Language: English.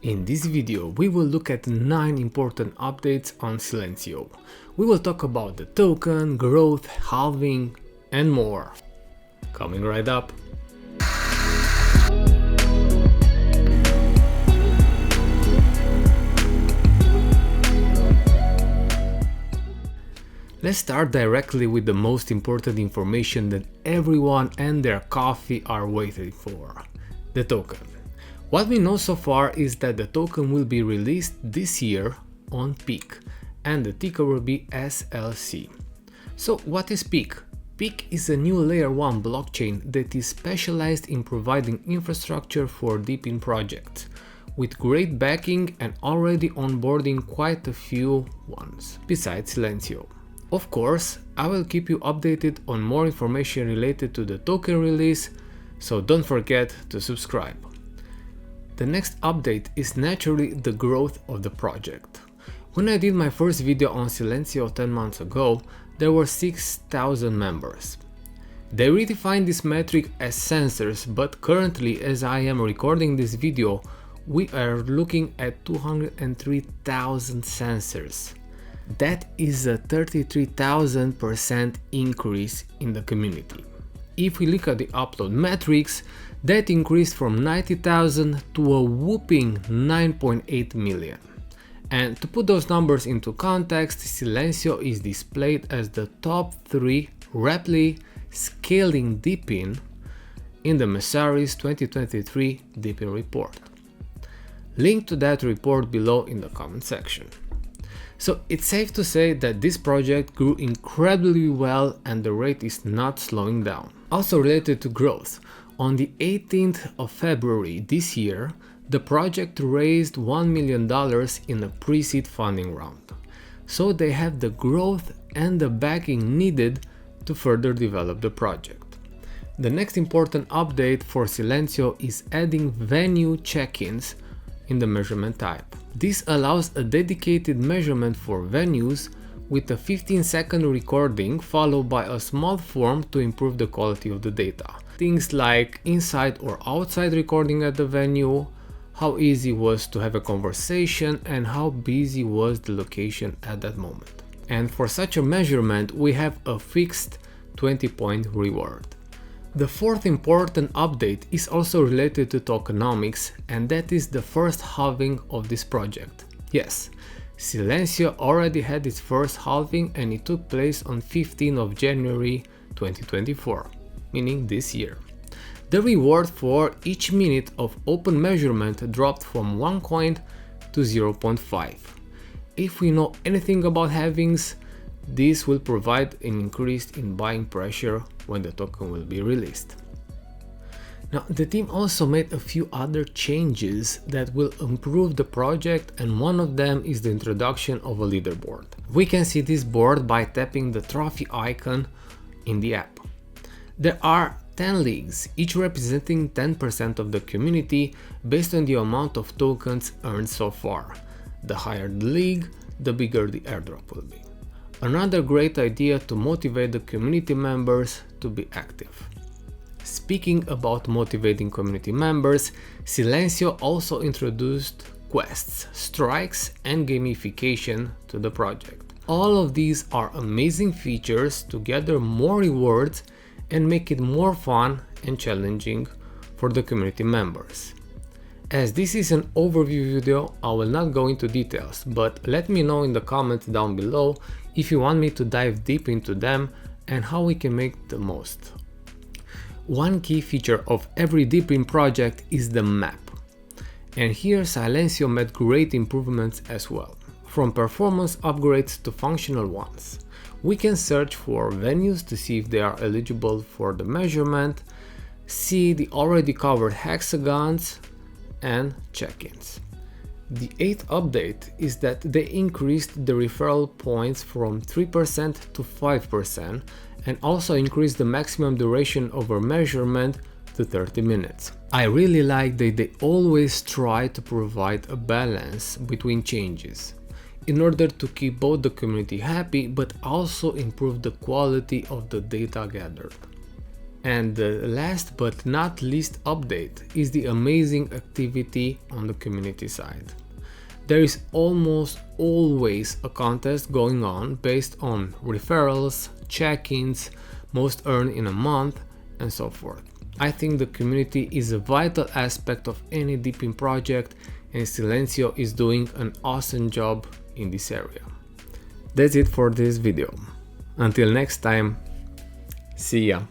In this video, we will look at 9 important updates on Silencio. We will talk about the token, growth, halving, and more. Coming right up. Let's start directly with the most important information that everyone and their coffee are waiting for: the token. What we know so far is that the token will be released this year on Peak, and the ticker will be SLC. So what is Peak? Peak is a new layer 1 blockchain that is specialized in providing infrastructure for depin projects, with great backing and already onboarding quite a few ones, besides Silencio. Of course, I will keep you updated on more information related to the token release, so don't forget to subscribe. The next update is naturally the growth of the project. When I did my first video on Silencio 10 months ago, there were 6,000 members. They redefined this metric as sensors, but currently, as I am recording this video, we are looking at 203,000 sensors. That is a 33,000% increase in the community. If we look at the upload metrics, that increased from 90,000 to a whopping 9.8 million. And to put those numbers into context, Silencio is displayed as the top 3 rapidly scaling depin in the Messaris 2023 depin report. Link to that report below in the comment section. So it's safe to say that this project grew incredibly well and the rate is not slowing down. Also related to growth, on the 18th of February this year, the project raised $1 million in a pre-seed funding round. So they have the growth and the backing needed to further develop the project. The next important update for Silencio is adding venue check-ins in the measurement type. This allows a dedicated measurement for venues with a 15-second recording followed by a small form to improve the quality of the data. Things like inside or outside recording at the venue, how easy it was to have a conversation, and how busy was the location at that moment. And for such a measurement, we have a fixed 20-point reward. The fourth important update is also related to tokenomics, and that is the first halving of this project. Yes, Silencio already had its first halving and it took place on 15th of January 2024, meaning this year. The reward for each minute of open measurement dropped from 1 coin to 0.5. If we know anything about halvings, this will provide an increase in buying pressure when the token will be released. Now, the team also made a few other changes that will improve the project, and one of them is the introduction of a leaderboard. We can see this board by tapping the trophy icon in the app. There are 10 leagues, each representing 10% of the community based on the amount of tokens earned so far. The higher the league, the bigger the airdrop will be. Another great idea to motivate the community members to be active. Speaking about motivating community members, Silencio also introduced quests, strikes, and gamification to the project. All of these are amazing features to gather more rewards and make it more fun and challenging for the community members. As this is an overview video, I will not go into details, but let me know in the comments down below if you want me to dive deep into them and how we can make the most. One key feature of every depin project is the map. And here Silencio made great improvements as well. From performance upgrades to functional ones. We can search for venues to see if they are eligible for the measurement, see the already covered hexagons, and check-ins. The 8th update is that they increased the referral points from 3% to 5% and also increased the maximum duration of a measurement to 30 minutes. I really like that they always try to provide a balance between changes in order to keep both the community happy but also improve the quality of the data gathered. And the last but not least update is the amazing activity on the community side. There is almost always a contest going on based on referrals, check-ins, most earned in a month, and so forth. I think the community is a vital aspect of any depin project, and Silencio is doing an awesome job in this area. That's it for this video. Until next time, see ya!